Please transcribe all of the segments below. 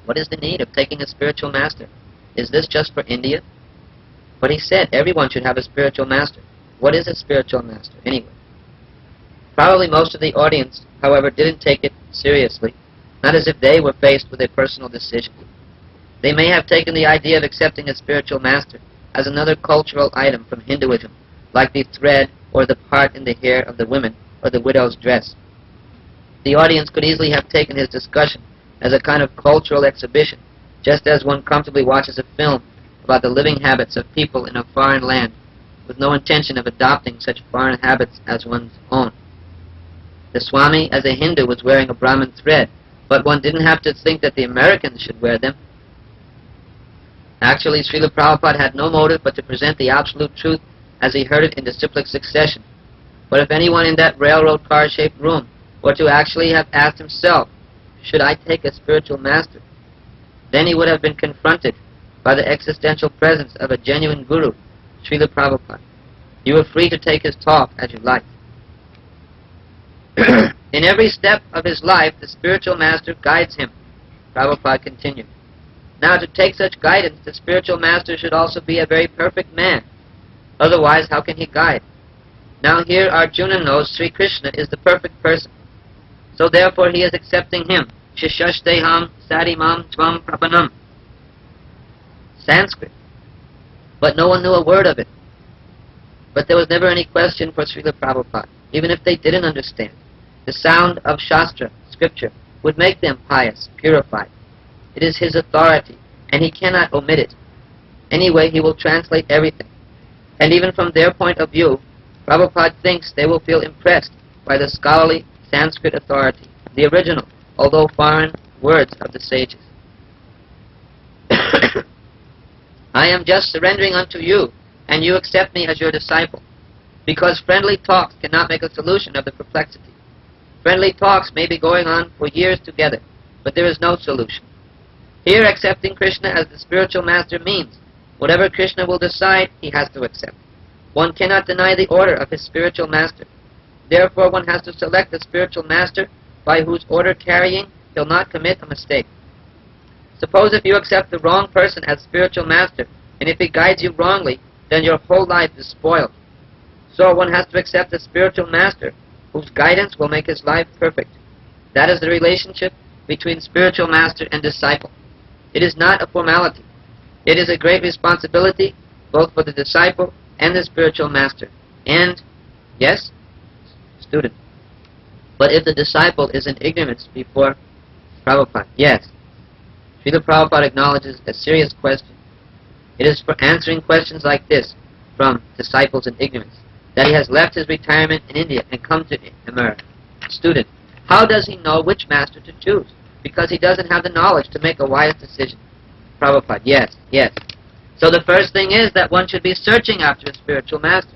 What is the need of taking a spiritual master? Is this just for India? But he said everyone should have a spiritual master. What is a spiritual master, anyway? Probably most of the audience, however, didn't take it seriously, not as if they were faced with a personal decision. They may have taken the idea of accepting a spiritual master as another cultural item from Hinduism, like the thread or the part in the hair of the women or the widow's dress. The audience could easily have taken his discussion as a kind of cultural exhibition, just as one comfortably watches a film about the living habits of people in a foreign land, with no intention of adopting such foreign habits as one's own. The Swami, as a Hindu, was wearing a Brahmin thread, but one didn't have to think that the Americans should wear them. Actually, Srila Prabhupada had no motive but to present the absolute truth as he heard it in disciplic succession. But if anyone in that railroad car-shaped room were to actually have asked himself, should I take a spiritual master, then he would have been confronted by the existential presence of a genuine guru, Srila Prabhupada. You were free to take his talk as you liked. In every step of his life, the spiritual master guides him, Prabhupada continued. Now, to take such guidance, the spiritual master should also be a very perfect man. Otherwise, how can he guide? Now here Arjuna knows Sri Krishna is the perfect person. So therefore he is accepting him. Shishashteham sadimam tvam prapanam. Sanskrit. But no one knew a word of it. But there was never any question for Srila Prabhupada, even if they didn't understand. The sound of Shastra, scripture, would make them pious, purified. It is his authority, and he cannot omit it. Anyway, he will translate everything. And even from their point of view, Prabhupada thinks they will feel impressed by the scholarly Sanskrit authority, the original, although foreign, words of the sages. I am just surrendering unto you, and you accept me as your disciple, because friendly talks cannot make a solution of the perplexity. Friendly talks may be going on for years together, but there is no solution. Here, accepting Krishna as the spiritual master means whatever Krishna will decide, he has to accept. One cannot deny the order of his spiritual master. Therefore, one has to select a spiritual master by whose order carrying he'll not commit a mistake. Suppose if you accept the wrong person as spiritual master, and if he guides you wrongly, then your whole life is spoiled. So one has to accept a spiritual master whose guidance will make his life perfect. That is the relationship between spiritual master and disciple. It is not a formality. It is a great responsibility both for the disciple and the spiritual master. And, yes, student. But if the disciple is in ignorance before Prabhupada, yes, Srila Prabhupada acknowledges a serious question. It is for answering questions like this from disciples in ignorance that he has left his retirement in India and come to America. Student, how does he know which master to choose? Because he doesn't have the knowledge to make a wise decision. Prabhupada, yes. So the first thing is that one should be searching after a spiritual master.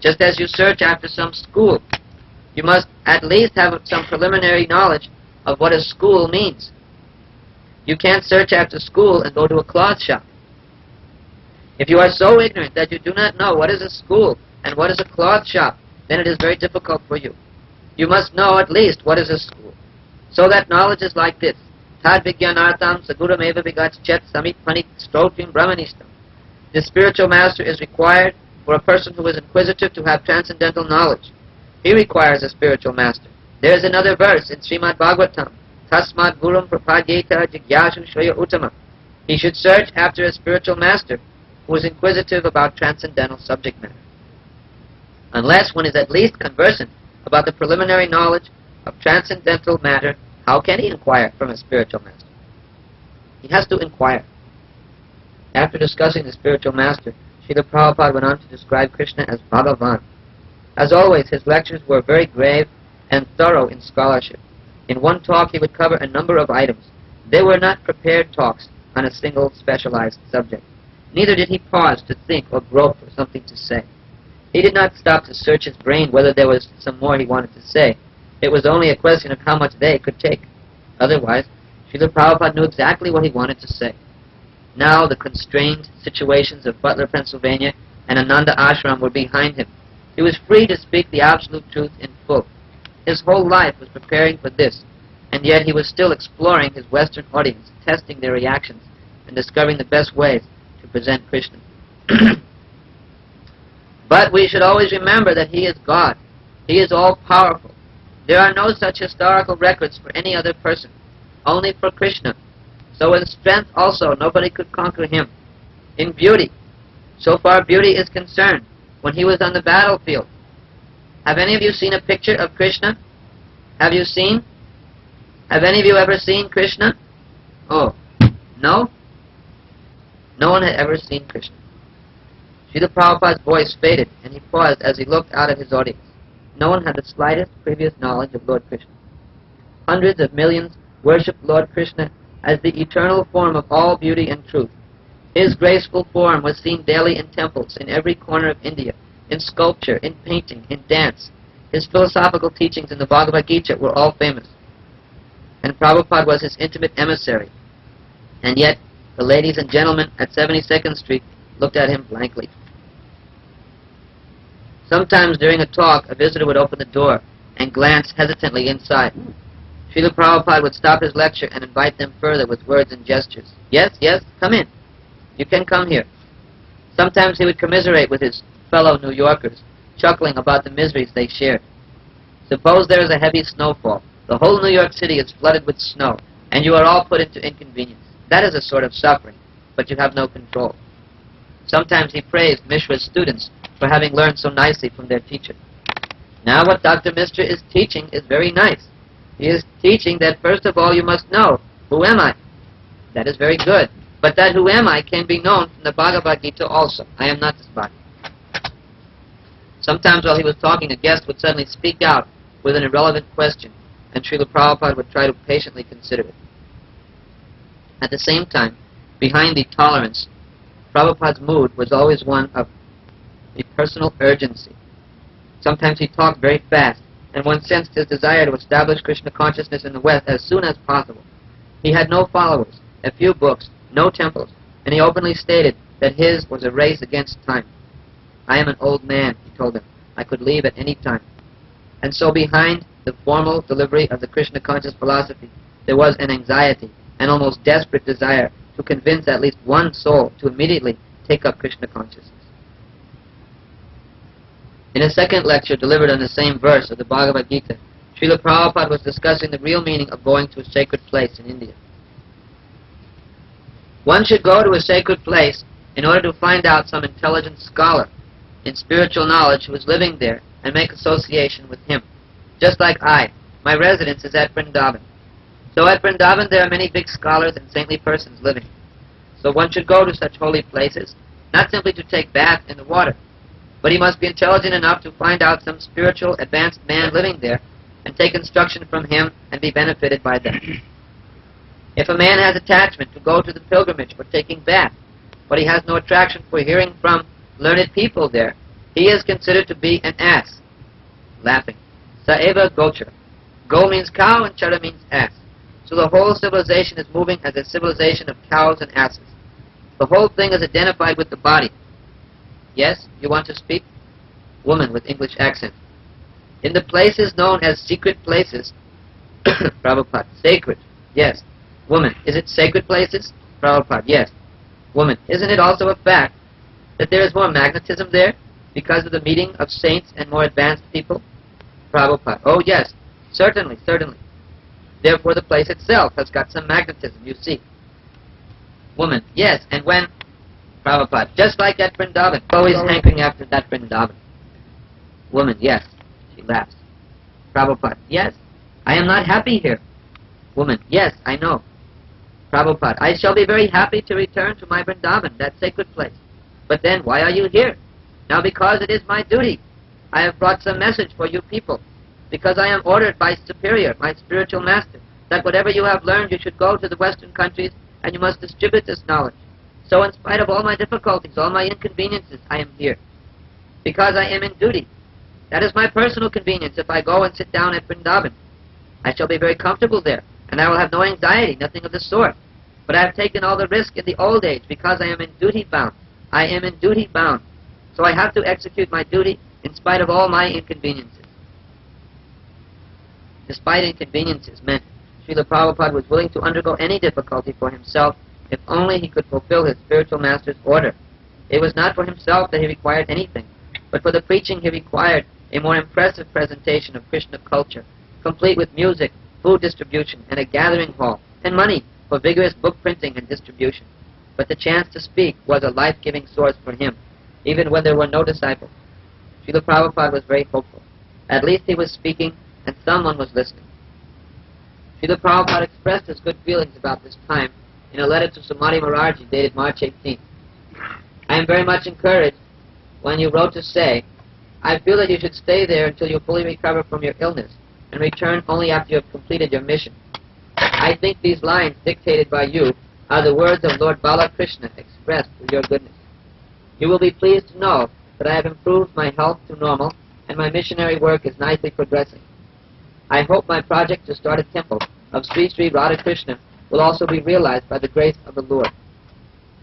Just as you search after some school, you must at least have some preliminary knowledge of what a school means. You can't search after school and go to a cloth shop. If you are so ignorant that you do not know what is a school and what is a cloth shop, then it is very difficult for you. You must know at least what is a school. So that knowledge is like this. Tad vijnanartam sagurameva vigachet samit panit strotrim brahmanistam. The spiritual master is required for a person who is inquisitive to have transcendental knowledge. He requires a spiritual master. There is another verse in Srimad Bhagavatam. Tasmat gurum prapadyeta jigyashu shreya uttama. He should search after a spiritual master who is inquisitive about transcendental subject matter. Unless one is at least conversant about the preliminary knowledge of transcendental matter, how can he inquire from a spiritual master? He has to inquire. After discussing the spiritual master, Srila Prabhupada went on to describe Krishna as Bhagavan. As always, his lectures were very grave and thorough in scholarship. In one talk, he would cover a number of items. They were not prepared talks on a single specialized subject. Neither did he pause to think or grope for something to say. He did not stop to search his brain whether there was some more he wanted to say. It was only a question of how much they could take. Otherwise, Srila Prabhupada knew exactly what he wanted to say. Now the constrained situations of Butler, Pennsylvania and Ananda Ashram were behind him. He was free to speak the absolute truth in full. His whole life was preparing for this. and yet he was still exploring his Western audience, testing their reactions, and discovering the best ways to present Krishna. But we should always remember that he is God. He is all-powerful. There are no such historical records for any other person, only for Krishna. So in strength also, nobody could conquer him. In beauty, so far beauty is concerned, when he was on the battlefield. Have any of you seen a picture of Krishna? Have you seen? Have any of you ever seen Krishna? Oh, no? No one had ever seen Krishna. Srila Prabhupada's voice faded, and he paused as he looked out at his audience. No one had the slightest previous knowledge of Lord Krishna. Hundreds of millions worshipped Lord Krishna as the eternal form of all beauty and truth. His graceful form was seen daily in temples in every corner of India, in sculpture, in painting, in dance. His philosophical teachings in the Bhagavad Gita were all famous, and Prabhupada was his intimate emissary. And yet, the ladies and gentlemen at 72nd Street looked at him blankly. Sometimes during a talk, a visitor would open the door and glance hesitantly inside. Srila Prabhupada would stop his lecture and invite them further with words and gestures. Yes, yes, come in. You can come here. Sometimes he would commiserate with his fellow New Yorkers, chuckling about the miseries they shared. Suppose there is a heavy snowfall. The whole New York City is flooded with snow, and you are all put into inconvenience. That is a sort of suffering, but you have no control. Sometimes he praised Mishra's students for having learned so nicely from their teacher. Now what Dr. Mishra is teaching is very nice. He is teaching that first of all you must know, who am I? That is very good. But that who am I can be known from the Bhagavad Gita also. I am not this body. Sometimes while he was talking, a guest would suddenly speak out with an irrelevant question, and Srila Prabhupada would try to patiently consider it. At the same time, behind the tolerance, Prabhupada's mood was always one of a personal urgency. Sometimes he talked very fast, and one sensed his desire to establish Krishna consciousness in the West as soon as possible. He had no followers, a few books, no temples, and he openly stated that his was a race against time. I am an old man, he told them. I could leave at any time. And so behind the formal delivery of the Krishna conscious philosophy, there was an anxiety, an almost desperate desire to convince at least one soul to immediately take up Krishna consciousness. In a second lecture delivered on the same verse of the Bhagavad Gita, Srila Prabhupada was discussing the real meaning of going to a sacred place in India. One should go to a sacred place in order to find out some intelligent scholar in spiritual knowledge who is living there and make association with him. Just like my residence is at Vrindavan. So at Vrindavan there are many big scholars and saintly persons living. So one should go to such holy places, not simply to take bath in the water, but he must be intelligent enough to find out some spiritual advanced man living there and take instruction from him and be benefited by them. If a man has attachment to go to the pilgrimage for taking bath, but he has no attraction for hearing from learned people there, he is considered to be an ass. Laughing. Saeva gochara. Go means cow and chara means ass. So the whole civilization is moving as a civilization of cows and asses. The whole thing is identified with the body. Yes, you want to speak? Woman with English accent. In the places known as secret places, Prabhupada, sacred, yes. Woman, is it sacred places? Prabhupada, yes. Woman, isn't it also a fact that there is more magnetism there because of the meeting of saints and more advanced people? Prabhupada, oh yes, certainly, certainly. Therefore the place itself has got some magnetism, you see. Woman, yes, and when? Prabhupada, just like at Vrindavan, always hankering after that Vrindavan. Woman, yes, she laughs. Prabhupada, yes, I am not happy here. Woman, yes, I know. Prabhupada, I shall be very happy to return to my Vrindavan, that sacred place. But then, why are you here? Now, because it is my duty. I have brought some message for you people. Because I am ordered by Superior, my spiritual master, that whatever you have learned, you should go to the Western countries and you must distribute this knowledge. So in spite of all my difficulties, all my inconveniences, I am here. Because I am in duty. That is my personal convenience if I go and sit down at Vrindavan. I shall be very comfortable there, and I will have no anxiety, nothing of the sort. But I have taken all the risk in the old age because I am in duty bound. I am in duty bound. So I have to execute my duty in spite of all my inconveniences. Despite inconveniences meant Srila Prabhupada was willing to undergo any difficulty for himself if only he could fulfill his spiritual master's order. It was not for himself that he required anything, but for the preaching he required a more impressive presentation of Krishna culture, complete with music, food distribution, and a gathering hall, and money for vigorous book printing and distribution. But the chance to speak was a life-giving source for him, even when there were no disciples. Srila Prabhupada was very hopeful. At least he was speaking, and someone was listening. Srila Prabhupada expressed his good feelings about this time in a letter to Sumati Maharaj dated March 18th. I am very much encouraged when you wrote to say, I feel that you should stay there until you fully recover from your illness and return only after you have completed your mission. I think these lines dictated by you are the words of Lord Balakrishna expressed through your goodness. You will be pleased to know that I have improved my health to normal and my missionary work is nicely progressing. I hope my project to start a temple of Sri Sri Radhakrishna will also be realized by the grace of the Lord.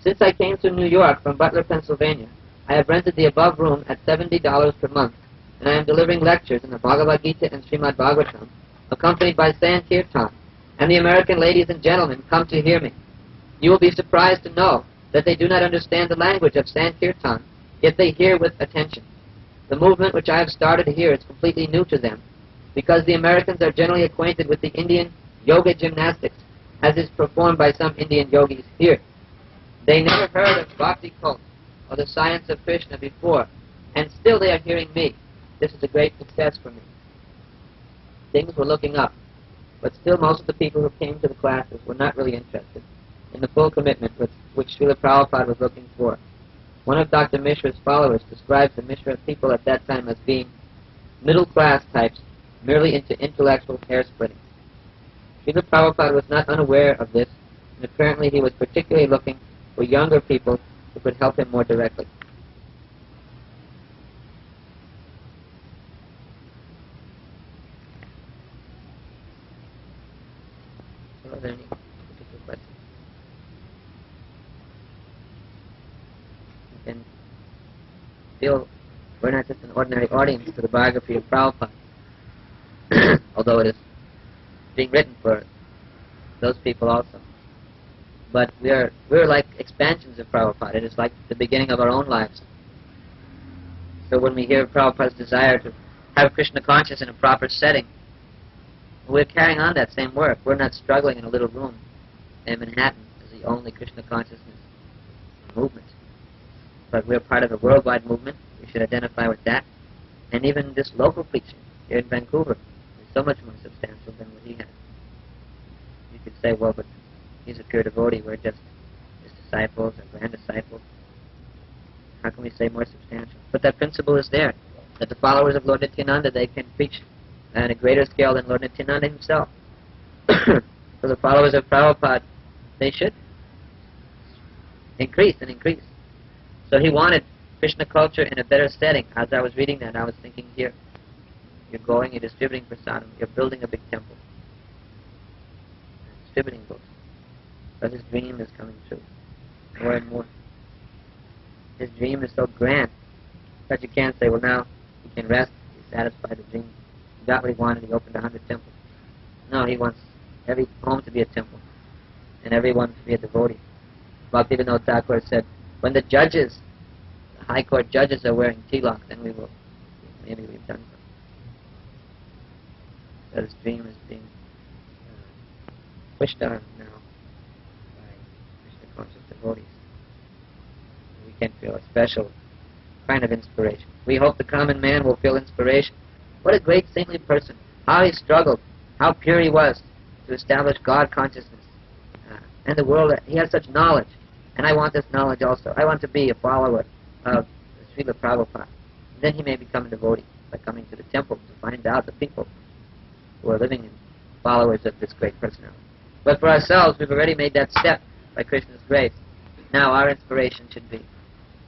Since I came to New York from Butler, Pennsylvania, I have rented the above room at $70 per month, and I am delivering lectures in the Bhagavad Gita and Srimad Bhagavatam, accompanied by Sankirtan, and the American ladies and gentlemen come to hear me. You will be surprised to know that they do not understand the language of Sankirtan, yet they hear with attention. The movement which I have started here is completely new to them, because the Americans are generally acquainted with the Indian yoga gymnastics, as is performed by some Indian yogis here. They never heard of bhakti cult or the science of Krishna before, and still they are hearing me. This is a great success for me. Things were looking up, but still most of the people who came to the classes were not really interested in the full commitment which Srila Prabhupada was looking for. One of Dr. Mishra's followers describes the Mishra people at that time as being middle-class types, merely into intellectual hair-splitting. Srila Prabhupada was not unaware of this, and apparently he was particularly looking for younger people who could help him more directly. Are there any particular questions? You can feel we're not just an ordinary audience to the biography of Prabhupada, although it is being written for those people also. But we're like expansions of Prabhupada. It is like the beginning of our own lives. So when we hear Prabhupada's desire to have Krishna consciousness in a proper setting, we're carrying on that same work. We're not struggling in a little room in Manhattan as the only Krishna consciousness movement. But we're part of a worldwide movement. We should identify with that. And even this local preaching here in Vancouver is so much more substantial than what he has. You could say, well, but he's a pure devotee. We're just his disciples or grand disciples. How can we say more substantial? But that principle is there, that the followers of Lord Nityananda, they can preach at a greater scale than Lord Nityananda himself. So the followers of Prabhupada, they should increase and increase. So he wanted Krishna culture in a better setting. As I was reading that, I was thinking here, you're going, you're distributing prasadam, you're building a big temple, distributing books. But his dream is coming true, more and more. His dream is so grand that you can't say, well, now he can rest, he's satisfied the dream. He got what he wanted, he opened 100 temples. No, he wants every home to be a temple, and everyone to be a devotee. Bhaktivinoda Thakur said, when the judges, the high court judges are wearing tilak, then maybe we've done something. So his dream is being pushed on now by Krishna conscious devotees. We can feel a special kind of inspiration. We hope the common man will feel inspiration. What a great saintly person. How he struggled, how pure he was to establish God consciousness and the world. He has such knowledge, and I want this knowledge also. I want to be a follower of Srila Prabhupada. Then he may become a devotee by coming to the temple to find out the people who are living in followers of this great personality. But for ourselves, we've already made that step by Krishna's grace. Now our inspiration should be,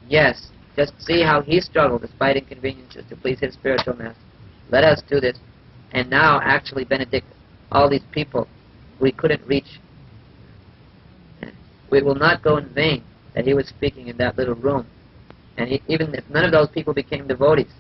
yes, just see how he struggled despite inconveniences to please his spiritual master. Let us do this, and now actually benedict all these people we couldn't reach. We will not go in vain that he was speaking in that little room. And even if none of those people became devotees,